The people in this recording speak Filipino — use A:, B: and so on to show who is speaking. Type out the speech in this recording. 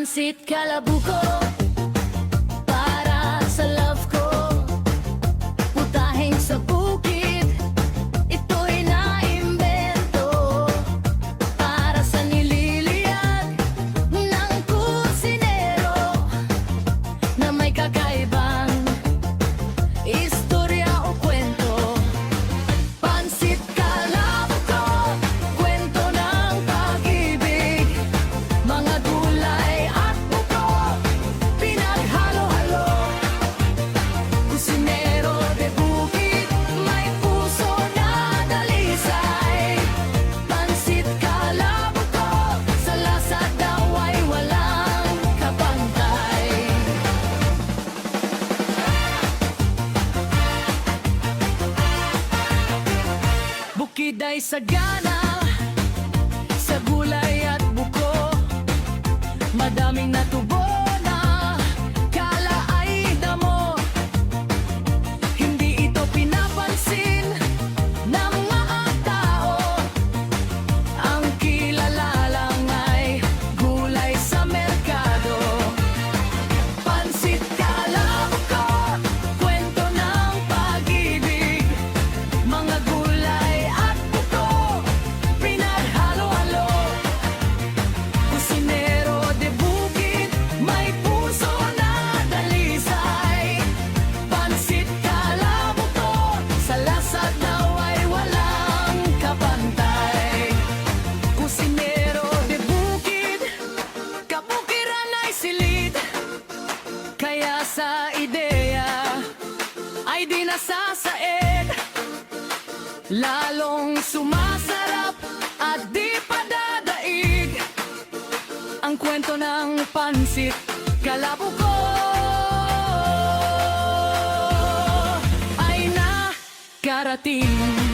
A: Pansit kalabuko para sa love ko. Putahing sa bukid, ito'y naimbento para sa nililiyag ng kusinero na may kakaibang istorya o kwento. Pansit kalabuko, kwento ng pag-ibig, mga gulay at buko, pinaghalo-halo. Kusinero de bukid, may puso na dalisay. Pansit kalabuko, sa lasa daw ay walang kapantay. Bukid ay sagana sa gulay at buko, madaming natubo na kala ay damo. Hindi ito pinapansin ng mga tao, ang kilala lang ay gulay sa merkado. Pansit kalabuko, kwento ng pag-ibig, mga gulay at buko, pinaghalo-halo. Kusinero de bukid, may puso na dalisay. Pansit kalabuko, sa lasa daw ay walang kapantay. Kusinero de bukid, kabukiran ay silid, kaya sa ideya ay di nasasaid. Lalong sumasarap at di padadaig ang kwento ng pansit kalabuko. Ay nakarating.